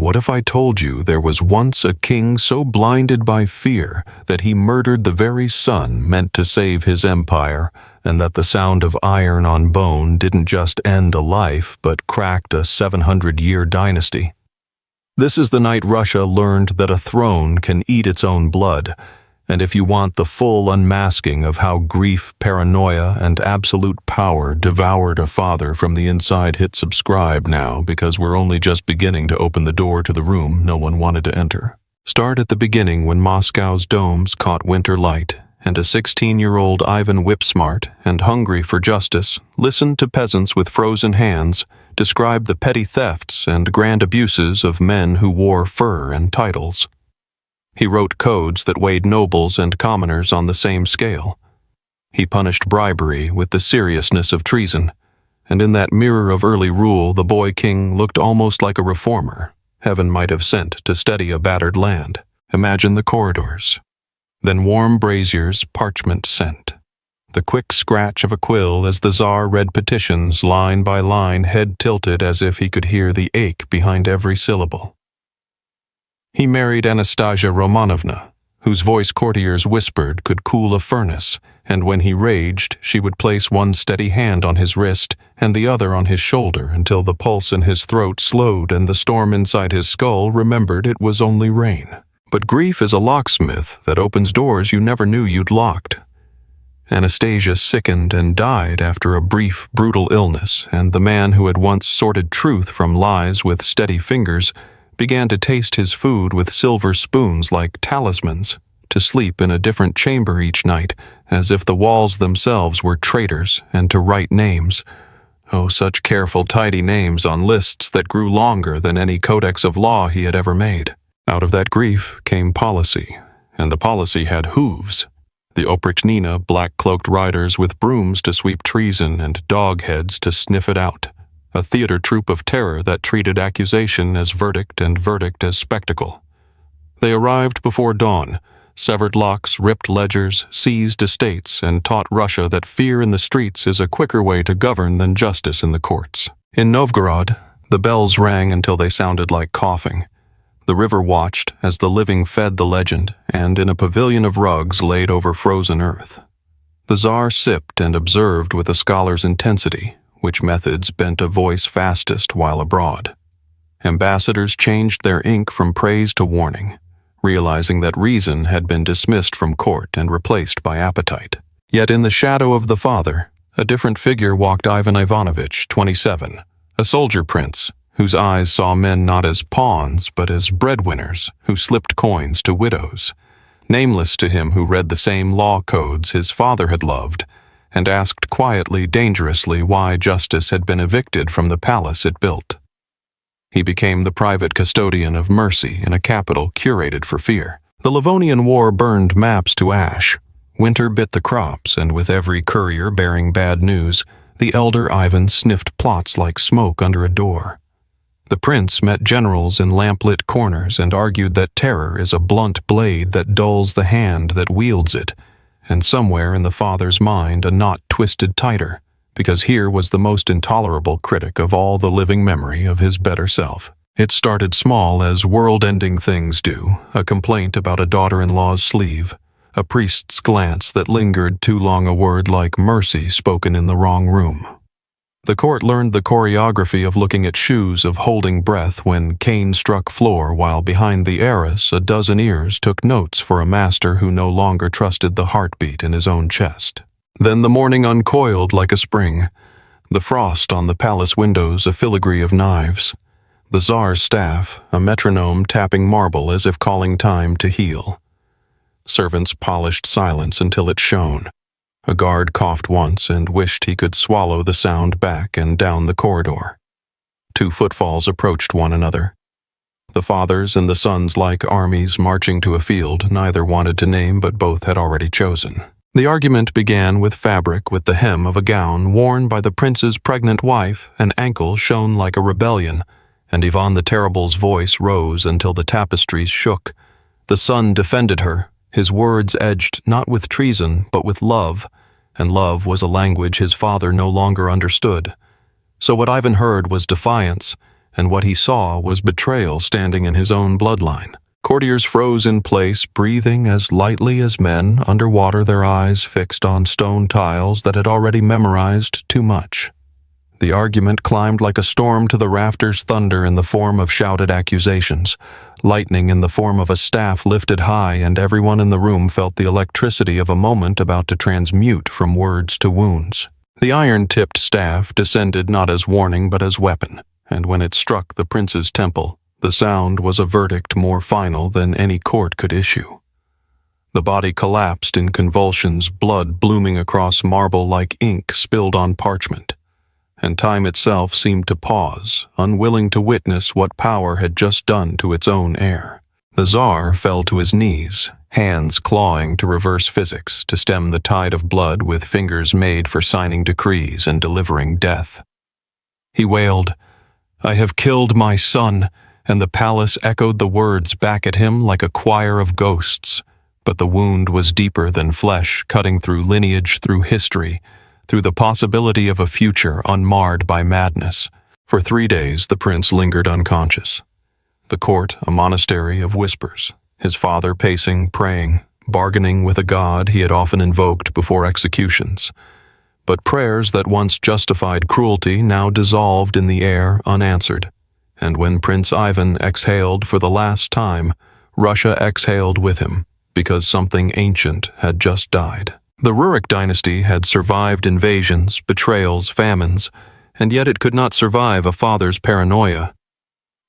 What if I told you there was once a king so blinded by fear that he murdered the very son meant to save his empire, and that the sound of iron on bone didn't just end a life but cracked a 700-year dynasty? This is the night Russia learned that a throne can eat its own blood, and if you want the full unmasking of how grief, paranoia, and absolute power devoured a father from the inside, hit subscribe now, because we're only just beginning to open the door to the room no one wanted to enter. Start at the beginning, when Moscow's domes caught winter light, and a 16-year-old Ivan whip-smart and hungry for justice listened to peasants with frozen hands describe the petty thefts and grand abuses of men who wore fur and titles. He wrote codes that weighed nobles and commoners on the same scale. He punished bribery with the seriousness of treason, and in that mirror of early rule the boy king looked almost like a reformer heaven might have sent to steady a battered land. Imagine the corridors, then warm braziers, parchment scent, the quick scratch of a quill as the Tsar read petitions line by line, head tilted as if he could hear the ache behind every syllable. He married Anastasia Romanovna, whose voice courtiers whispered could cool a furnace, and when he raged, she would place one steady hand on his wrist and the other on his shoulder until the pulse in his throat slowed and the storm inside his skull remembered it was only rain. But grief is a locksmith that opens doors you never knew you'd locked. Anastasia sickened and died after a brief, brutal illness, and the man who had once sorted truth from lies with steady fingers began to taste his food with silver spoons like talismans, to sleep in a different chamber each night, as if the walls themselves were traitors, and to write names. Oh, such careful, tidy names on lists that grew longer than any codex of law he had ever made. Out of that grief came policy, and the policy had hooves. The Oprichnina black-cloaked riders with brooms to sweep treason and dog heads to sniff it out. A theater troupe of terror that treated accusation as verdict and verdict as spectacle. They arrived before dawn, severed locks, ripped ledgers, seized estates, and taught Russia that fear in the streets is a quicker way to govern than justice in the courts. In Novgorod, the bells rang until they sounded like coughing. The river watched as the living fed the legend, and in a pavilion of rugs laid over frozen earth. The Tsar sipped and observed with a scholar's intensity, which methods bent a voice fastest while abroad. Ambassadors changed their ink from praise to warning, realizing that reason had been dismissed from court and replaced by appetite. Yet in the shadow of the father, a different figure walked Ivan Ivanovich, 27, a soldier prince, whose eyes saw men not as pawns but as breadwinners who slipped coins to widows, nameless to him who read the same law codes his father had loved, and asked quietly, dangerously, why justice had been evicted from the palace it built. He became the private custodian of mercy in a capital curated for fear. The Livonian War burned maps to ash. Winter bit the crops, and with every courier bearing bad news, the elder Ivan sniffed plots like smoke under a door. The prince met generals in lamplit corners and argued that terror is a blunt blade that dulls the hand that wields it, and somewhere in the father's mind a knot twisted tighter, because here was the most intolerable critic of all the living memory of his better self. It started small, as world-ending things do, a complaint about a daughter-in-law's sleeve, a priest's glance that lingered too long, a word like mercy spoken in the wrong room. The court learned the choreography of looking at shoes, of holding breath when cane struck floor, while behind the arras a dozen ears took notes for a master who no longer trusted the heartbeat in his own chest. Then the morning uncoiled like a spring, the frost on the palace windows a filigree of knives, the Tsar's staff a metronome tapping marble as if calling time to heal. Servants polished silence until it shone. A guard coughed once and wished he could swallow the sound back and down the corridor. Two footfalls approached one another. The fathers and the sons, like armies marching to a field, neither wanted to name but both had already chosen. The argument began with fabric, with the hem of a gown worn by the prince's pregnant wife. An ankle shone like a rebellion, and Ivan the Terrible's voice rose until the tapestries shook. The son defended her, his words edged not with treason but with love, and love was a language his father no longer understood. So what Ivan heard was defiance, and what he saw was betrayal standing in his own bloodline. Courtiers froze in place, breathing as lightly as men underwater, their eyes fixed on stone tiles that had already memorized too much. The argument climbed like a storm to the rafters, thunder in the form of shouted accusations, lightning in the form of a staff lifted high, and everyone in the room felt the electricity of a moment about to transmute from words to wounds. The iron-tipped staff descended not as warning but as weapon, and when it struck the prince's temple, the sound was a verdict more final than any court could issue. The body collapsed in convulsions, blood blooming across marble like ink spilled on parchment, and time itself seemed to pause, unwilling to witness what power had just done to its own heir. The Tsar fell to his knees, hands clawing to reverse physics, to stem the tide of blood with fingers made for signing decrees and delivering death. He wailed, "I have killed my son," and the palace echoed the words back at him like a choir of ghosts. But the wound was deeper than flesh, cutting through lineage, through history, through the possibility of a future unmarred by madness. For 3 days the prince lingered unconscious. The court a monastery of whispers, his father pacing, praying, bargaining with a god he had often invoked before executions. But prayers that once justified cruelty now dissolved in the air unanswered. And when Prince Ivan exhaled for the last time, Russia exhaled with him, because something ancient had just died. The Rurik dynasty had survived invasions, betrayals, famines, and yet it could not survive a father's paranoia.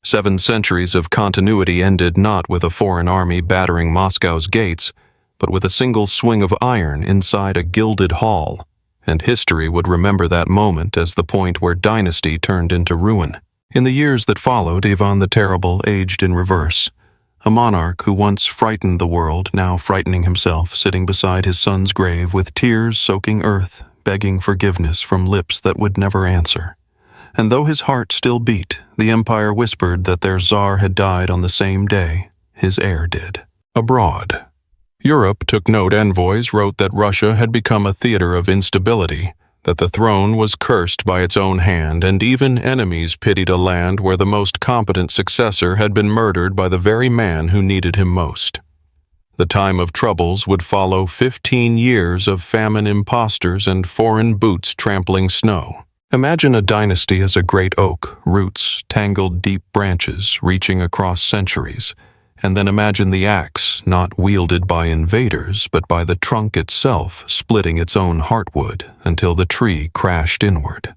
7 centuries of continuity ended not with a foreign army battering Moscow's gates, but with a single swing of iron inside a gilded hall, and history would remember that moment as the point where dynasty turned into ruin. In the years that followed, Ivan the Terrible aged in reverse. A monarch who once frightened the world, now frightening himself, sitting beside his son's grave with tears soaking earth, begging forgiveness from lips that would never answer. And though his heart still beat, the empire whispered that their Tsar had died on the same day his heir did. Abroad, Europe took note. Envoys wrote that Russia had become a theater of instability, that the throne was cursed by its own hand, and even enemies pitied a land where the most competent successor had been murdered by the very man who needed him most. The time of troubles would follow 15 years of famine, impostors, and foreign boots trampling snow. Imagine a dynasty as a great oak, roots, tangled deep branches reaching across centuries, and then imagine the axe not wielded by invaders but by the trunk itself splitting its own heartwood until the tree crashed inward.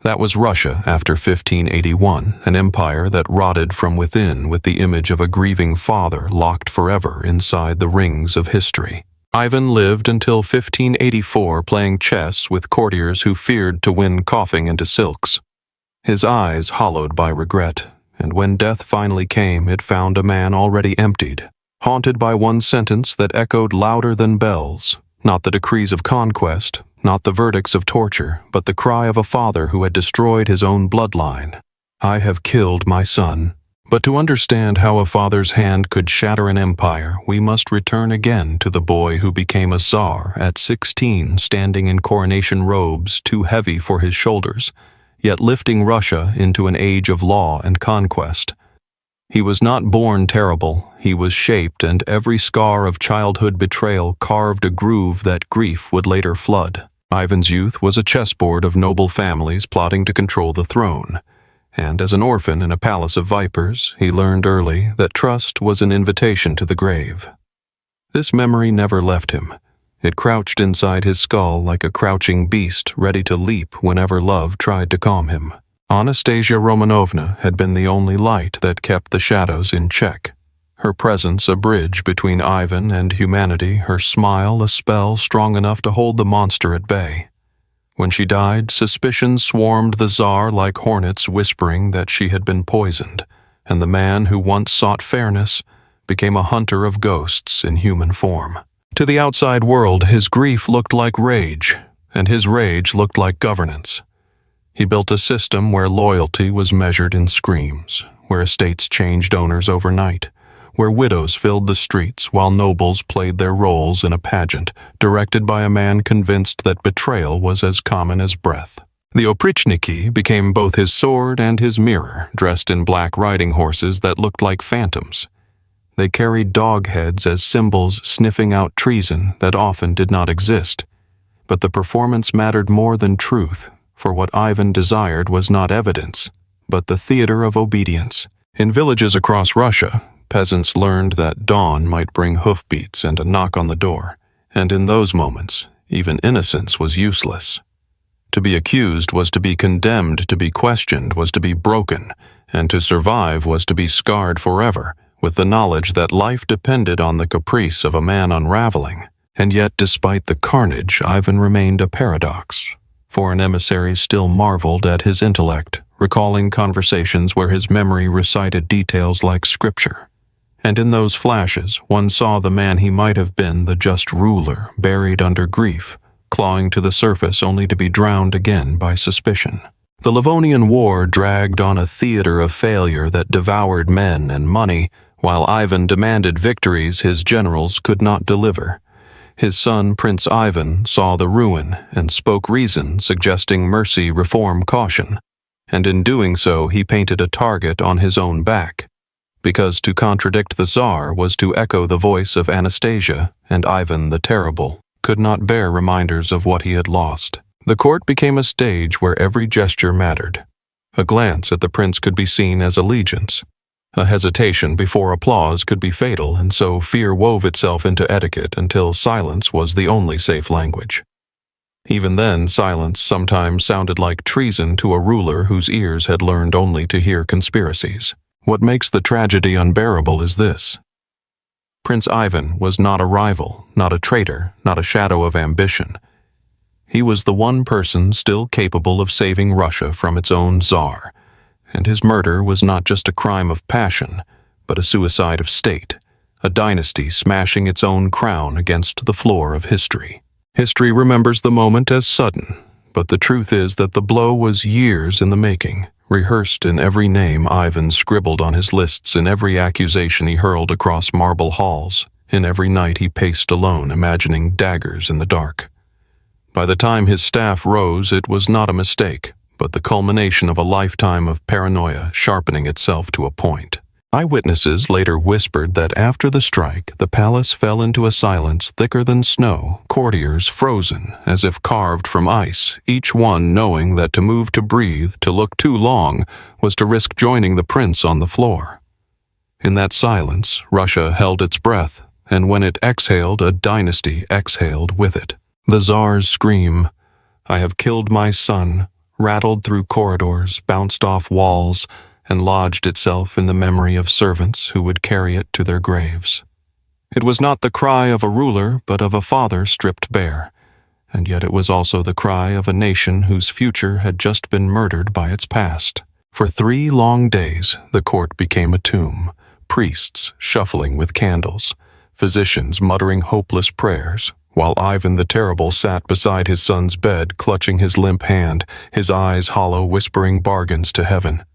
That was Russia after 1581, an empire that rotted from within with the image of a grieving father locked forever inside the rings of history. Ivan lived until 1584 playing chess with courtiers who feared to win coughing into silks. His eyes hollowed by regret, and when death finally came, it found a man already emptied, haunted by one sentence that echoed louder than bells, not the decrees of conquest, not the verdicts of torture, but the cry of a father who had destroyed his own bloodline. "I have killed my son." But to understand how a father's hand could shatter an empire, we must return again to the boy who became a Tsar at 16, standing in coronation robes too heavy for his shoulders, yet lifting Russia into an age of law and conquest. He was not born terrible, he was shaped, and every scar of childhood betrayal carved a groove that grief would later flood. Ivan's youth was a chessboard of noble families plotting to control the throne, and as an orphan in a palace of vipers, he learned early that trust was an invitation to the grave. This memory never left him. It crouched inside his skull like a crouching beast ready to leap whenever love tried to calm him. Anastasia Romanovna had been the only light that kept the shadows in check. Her presence a bridge between Ivan and humanity, her smile a spell strong enough to hold the monster at bay. When she died, suspicion swarmed the Tsar like hornets, whispering that she had been poisoned, and the man who once sought fairness became a hunter of ghosts in human form. To the outside world, his grief looked like rage, and his rage looked like governance. He built a system where loyalty was measured in screams, where estates changed owners overnight, where widows filled the streets while nobles played their roles in a pageant directed by a man convinced that betrayal was as common as breath. The oprichniki became both his sword and his mirror, dressed in black riding horses that looked like phantoms. They carried dog heads as symbols, sniffing out treason that often did not exist. But the performance mattered more than truth, for what Ivan desired was not evidence, but the theater of obedience. In villages across Russia, peasants learned that dawn might bring hoofbeats and a knock on the door, and in those moments, even innocence was useless. To be accused was to be condemned, to be questioned was to be broken, and to survive was to be scarred forever, with the knowledge that life depended on the caprice of a man unraveling. And yet, despite the carnage, Ivan remained a paradox. Foreign emissaries still marveled at his intellect, recalling conversations where his memory recited details like scripture. And in those flashes, one saw the man he might have been, the just ruler, buried under grief, clawing to the surface only to be drowned again by suspicion. The Livonian War dragged on a theater of failure that devoured men and money, while Ivan demanded victories his generals could not deliver. His son, Prince Ivan, saw the ruin and spoke reason, suggesting mercy, reform, caution. And in doing so, he painted a target on his own back. Because to contradict the Tsar was to echo the voice of Anastasia, and Ivan the Terrible could not bear reminders of what he had lost. The court became a stage where every gesture mattered. A glance at the prince could be seen as allegiance. A hesitation before applause could be fatal, and so fear wove itself into etiquette until silence was the only safe language. Even then, silence sometimes sounded like treason to a ruler whose ears had learned only to hear conspiracies. What makes the tragedy unbearable is this. Prince Ivan was not a rival, not a traitor, not a shadow of ambition. He was the one person still capable of saving Russia from its own Tsar, and his murder was not just a crime of passion, but a suicide of state, a dynasty smashing its own crown against the floor of history. History remembers the moment as sudden, but the truth is that the blow was years in the making, rehearsed in every name Ivan scribbled on his lists, in every accusation he hurled across marble halls, in every night he paced alone imagining daggers in the dark. By the time his staff rose, it was not a mistake, but the culmination of a lifetime of paranoia sharpening itself to a point. Eyewitnesses later whispered that after the strike, the palace fell into a silence thicker than snow, courtiers frozen, as if carved from ice, each one knowing that to move to breathe, to look too long, was to risk joining the prince on the floor. In that silence, Russia held its breath, and when it exhaled, a dynasty exhaled with it. The Tsar's scream, "I have killed my son," rattled through corridors, bounced off walls, and lodged itself in the memory of servants who would carry it to their graves. It was not the cry of a ruler, but of a father stripped bare, and yet it was also the cry of a nation whose future had just been murdered by its past. For 3 long days, the court became a tomb, priests shuffling with candles, physicians muttering hopeless prayers, while Ivan the Terrible sat beside his son's bed, clutching his limp hand, his eyes hollow, whispering bargains to heaven.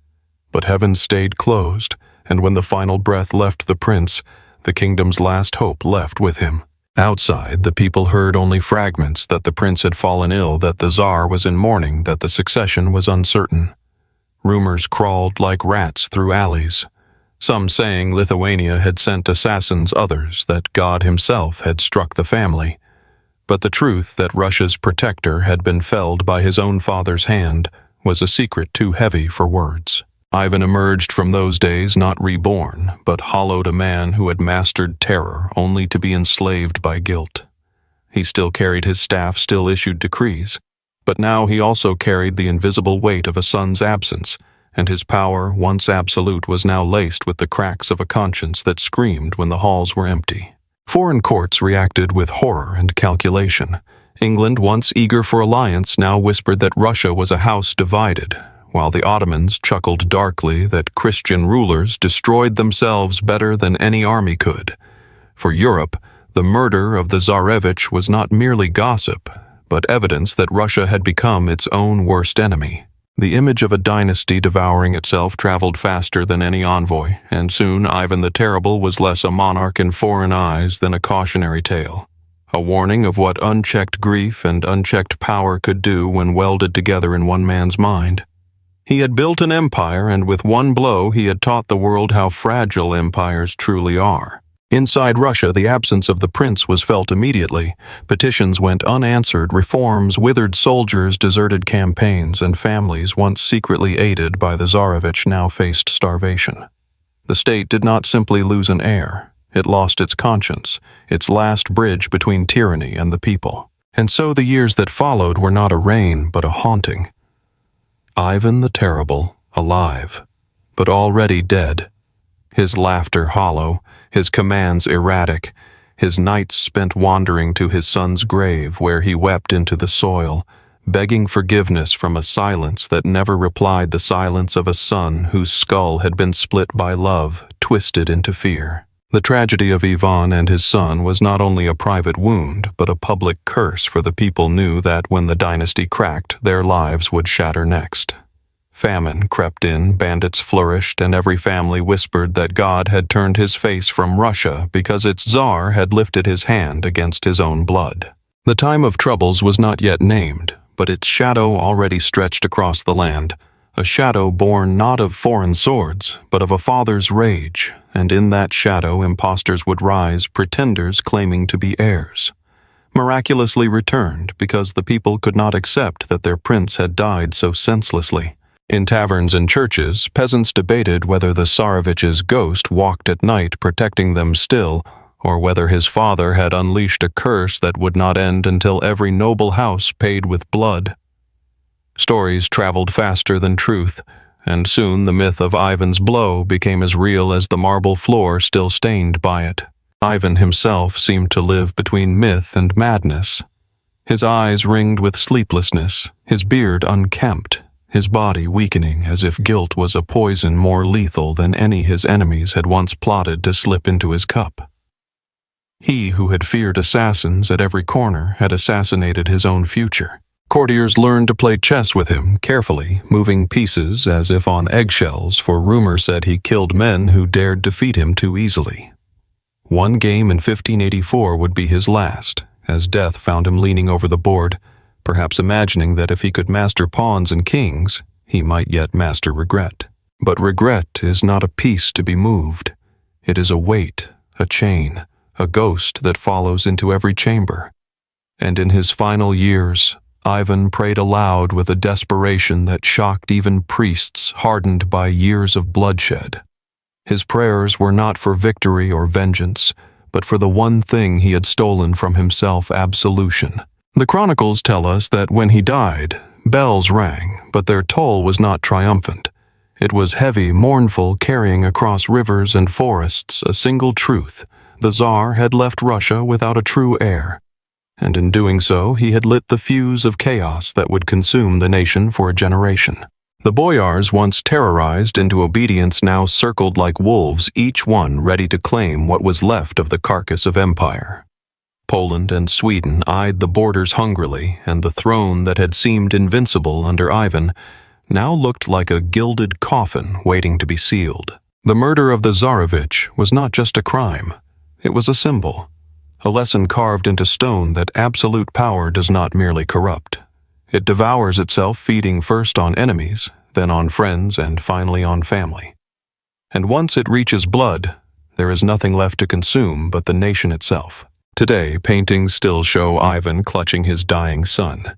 But heaven stayed closed, and when the final breath left the prince, the kingdom's last hope left with him. Outside, the people heard only fragments, that the prince had fallen ill, that the Tsar was in mourning, that the succession was uncertain. Rumors crawled like rats through alleys, some saying Lithuania had sent assassins, others that God himself had struck the family. But the truth that Russia's protector had been felled by his own father's hand was a secret too heavy for words. Ivan emerged from those days not reborn, but hollowed a man who had mastered terror only to be enslaved by guilt. He still carried his staff, still issued decrees, but now he also carried the invisible weight of a son's absence, and his power, once absolute, was now laced with the cracks of a conscience that screamed when the halls were empty. Foreign courts reacted with horror and calculation. England, once eager for alliance, now whispered that Russia was a house divided, while the Ottomans chuckled darkly that Christian rulers destroyed themselves better than any army could. For Europe, the murder of the Tsarevich was not merely gossip, but evidence that Russia had become its own worst enemy. The image of a dynasty devouring itself traveled faster than any envoy, and soon Ivan the Terrible was less a monarch in foreign eyes than a cautionary tale. a warning of what unchecked grief and unchecked power could do when welded together in one man's mind. He had built an empire, and with one blow he had taught the world how fragile empires truly are. Inside Russia, the absence of the prince was felt immediately. Petitions went unanswered, reforms withered soldiers, deserted campaigns, and families once secretly aided by the Tsarevich now faced starvation. The state did not simply lose an heir. It lost its conscience, its last bridge between tyranny and the people. And so the years that followed were not a reign, but a haunting. Ivan the Terrible, alive, but already dead. His laughter hollow, his commands erratic, his nights spent wandering to his son's grave where he wept into the soil, begging forgiveness from a silence that never replied the silence of a son whose skull had been split by love, twisted into fear. The tragedy of Ivan and his son was not only a private wound, but a public curse, for the people knew that when the dynasty cracked, their lives would shatter next. Famine crept in, bandits flourished, and every family whispered that God had turned his face from Russia because its Tsar had lifted his hand against his own blood. The time of troubles was not yet named, but its shadow already stretched across the land, a shadow born not of foreign swords, but of a father's rage, and in that shadow impostors would rise, pretenders claiming to be heirs. Miraculously returned because the people could not accept that their prince had died so senselessly. In taverns and churches, peasants debated whether the Tsarevich's ghost walked at night protecting them still, or whether his father had unleashed a curse that would not end until every noble house paid with blood. Stories traveled faster than truth, and soon the myth of Ivan's blow became as real as the marble floor still stained by it. Ivan himself seemed to live between myth and madness. His eyes ringed with sleeplessness, his beard unkempt, his body weakening as if guilt was a poison more lethal than any his enemies had once plotted to slip into his cup. He who had feared assassins at every corner had assassinated his own future. Courtiers learned to play chess with him, carefully, moving pieces as if on eggshells, for rumor said he killed men who dared defeat him too easily. One game in 1584 would be his last, as death found him leaning over the board, perhaps imagining that if he could master pawns and kings, he might yet master regret. But regret is not a piece to be moved. It is a weight, a chain, a ghost that follows into every chamber. And in his final years, Ivan prayed aloud with a desperation that shocked even priests hardened by years of bloodshed. His prayers were not for victory or vengeance, but for the one thing he had stolen from himself: absolution. The chronicles tell us that when he died, bells rang, but their toll was not triumphant. It was heavy, mournful, carrying across rivers and forests a single truth: the Tsar had left Russia without a true heir. And in doing so, he had lit the fuse of chaos that would consume the nation for a generation. The boyars, once terrorized into obedience, now circled like wolves, each one ready to claim what was left of the carcass of empire. Poland and Sweden eyed the borders hungrily, and the throne that had seemed invincible under Ivan now looked like a gilded coffin waiting to be sealed. The murder of the Tsarevich was not just a crime, it was a symbol. A lesson carved into stone that absolute power does not merely corrupt. It devours itself, feeding first on enemies, then on friends, and finally on family. And once it reaches blood, there is nothing left to consume but the nation itself. Today, paintings still show Ivan clutching his dying son,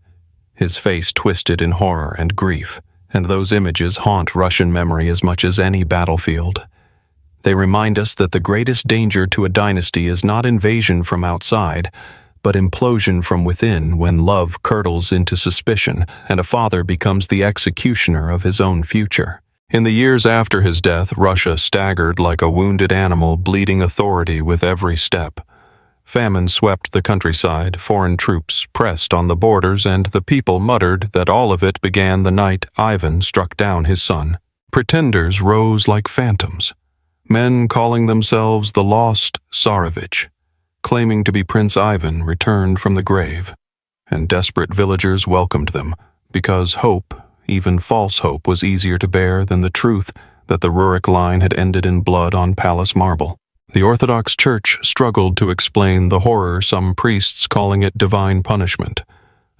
his face twisted in horror and grief, and those images haunt Russian memory as much as any battlefield. They remind us that the greatest danger to a dynasty is not invasion from outside, but implosion from within, when love curdles into suspicion and a father becomes the executioner of his own future. In the years after his death, Russia staggered like a wounded animal, bleeding authority with every step. Famine swept the countryside, foreign troops pressed on the borders, and the people muttered that all of it began the night Ivan struck down his son. Pretenders rose like phantoms. Men calling themselves the lost Tsarevich, claiming to be Prince Ivan returned from the grave, and desperate villagers welcomed them, because hope, even false hope, was easier to bear than the truth that the Rurik line had ended in blood on palace marble. The Orthodox Church struggled to explain the horror, some priests calling it divine punishment,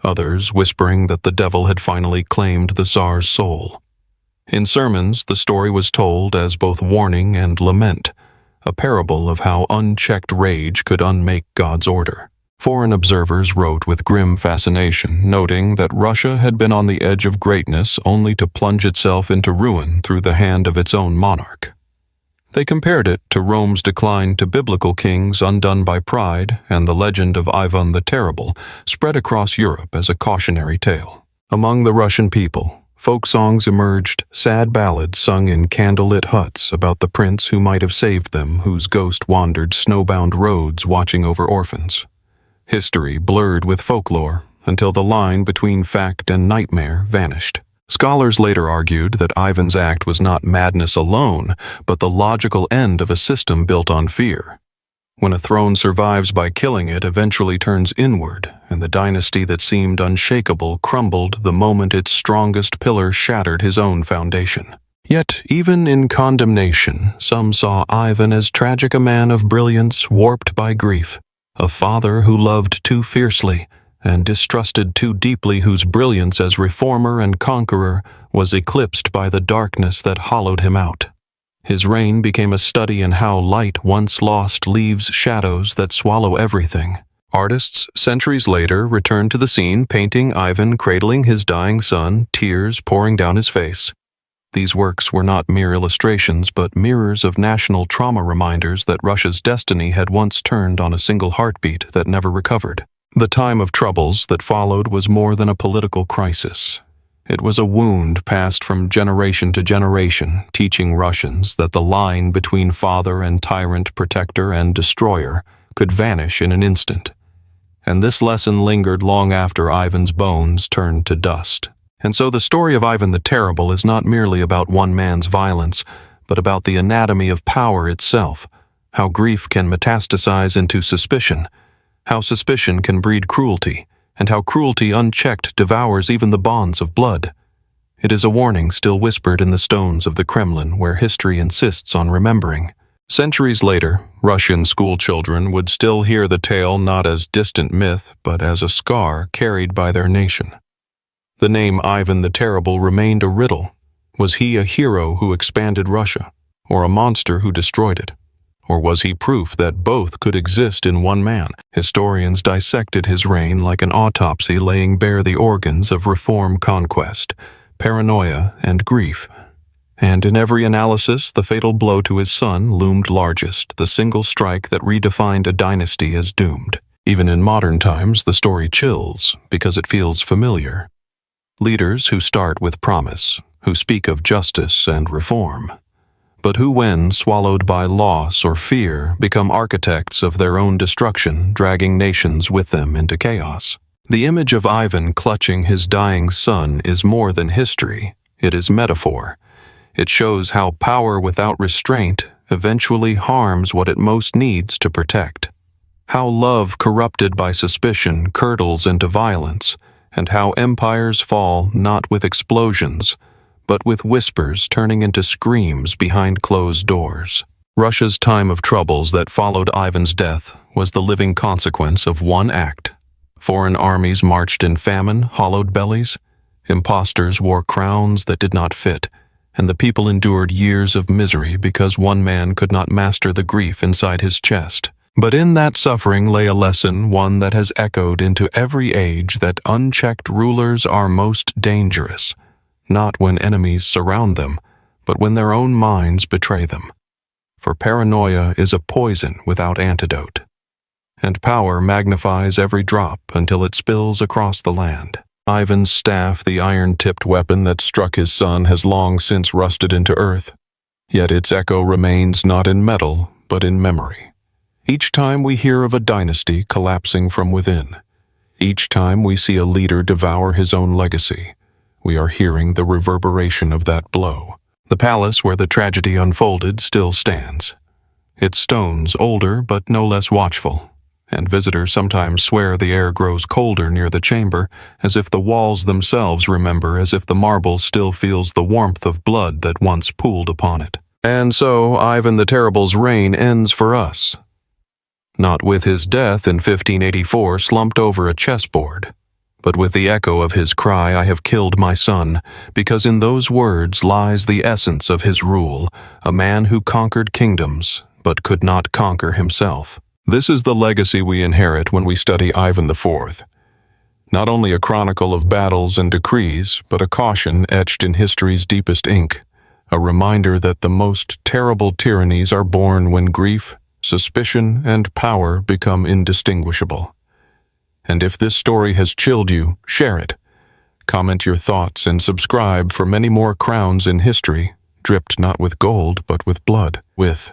others whispering that the devil had finally claimed the Tsar's soul. In sermons, the story was told as both warning and lament, a parable of how unchecked rage could unmake God's order. Foreign observers wrote with grim fascination, noting that Russia had been on the edge of greatness only to plunge itself into ruin through the hand of its own monarch. They compared it to Rome's decline to biblical kings undone by pride and the legend of Ivan the Terrible spread across Europe as a cautionary tale. Among the Russian people, folk songs emerged, sad ballads sung in candlelit huts about the prince who might have saved them, whose ghost wandered snowbound roads watching over orphans. History blurred with folklore until the line between fact and nightmare vanished. Scholars later argued that Ivan's act was not madness alone, but the logical end of a system built on fear. When a throne survives by killing it eventually turns inward, and the dynasty that seemed unshakable crumbled the moment its strongest pillar shattered his own foundation. Yet, even in condemnation, some saw Ivan as tragic, a man of brilliance warped by grief, a father who loved too fiercely, and distrusted too deeply, whose brilliance as reformer and conqueror was eclipsed by the darkness that hollowed him out. His reign became a study in how light once lost leaves shadows that swallow everything. Artists, centuries later, returned to the scene, painting Ivan cradling his dying son, tears pouring down his face. These works were not mere illustrations, but mirrors of national trauma, reminders that Russia's destiny had once turned on a single heartbeat that never recovered. The time of troubles that followed was more than a political crisis. It was a wound passed from generation to generation, teaching Russians that the line between father and tyrant, protector and destroyer could vanish in an instant. And this lesson lingered long after Ivan's bones turned to dust. And so the story of Ivan the Terrible is not merely about one man's violence, but about the anatomy of power itself, how grief can metastasize into suspicion, how suspicion can breed cruelty, and how cruelty unchecked devours even the bonds of blood. It is a warning still whispered in the stones of the Kremlin, where history insists on remembering. Centuries later, Russian schoolchildren would still hear the tale not as distant myth, but as a scar carried by their nation. The name Ivan the Terrible remained a riddle. Was he a hero who expanded Russia, or a monster who destroyed it? Or was he proof that both could exist in one man? Historians dissected his reign like an autopsy, laying bare the organs of reform, conquest, paranoia, and grief. And in every analysis, the fatal blow to his son loomed largest, the single strike that redefined a dynasty as doomed. Even in modern times, the story chills because it feels familiar. Leaders who start with promise, who speak of justice and reform, but who, when swallowed by loss or fear, become architects of their own destruction, dragging nations with them into chaos. The image of Ivan clutching his dying son is more than history, it is metaphor. It shows how power without restraint eventually harms what it most needs to protect. How love corrupted by suspicion curdles into violence, and how empires fall not with explosions, but with whispers turning into screams behind closed doors. Russia's time of troubles that followed Ivan's death was the living consequence of one act. Foreign armies marched in famine, hollowed bellies. Impostors wore crowns that did not fit, and the people endured years of misery because one man could not master the grief inside his chest. But in that suffering lay a lesson, one that has echoed into every age, that unchecked rulers are most dangerous. Not when enemies surround them, but when their own minds betray them. For paranoia is a poison without antidote, and power magnifies every drop until it spills across the land. Ivan's staff, the iron-tipped weapon that struck his son, has long since rusted into earth, yet its echo remains not in metal, but in memory. Each time we hear of a dynasty collapsing from within, each time we see a leader devour his own legacy, we are hearing the reverberation of that blow. The palace where the tragedy unfolded still stands. Its stones older but no less watchful, and visitors sometimes swear the air grows colder near the chamber, as if the walls themselves remember, as if the marble still feels the warmth of blood that once pooled upon it. And so Ivan the Terrible's reign ends for us. Not with his death in 1584 slumped over a chessboard, but with the echo of his cry, "I have killed my son," because in those words lies the essence of his rule, a man who conquered kingdoms, but could not conquer himself. This is the legacy we inherit when we study Ivan IV. Not only a chronicle of battles and decrees, but a caution etched in history's deepest ink, a reminder that the most terrible tyrannies are born when grief, suspicion, and power become indistinguishable. And if this story has chilled you, share it. Comment your thoughts and subscribe for many more crowns in history, dripped not with gold but with blood. With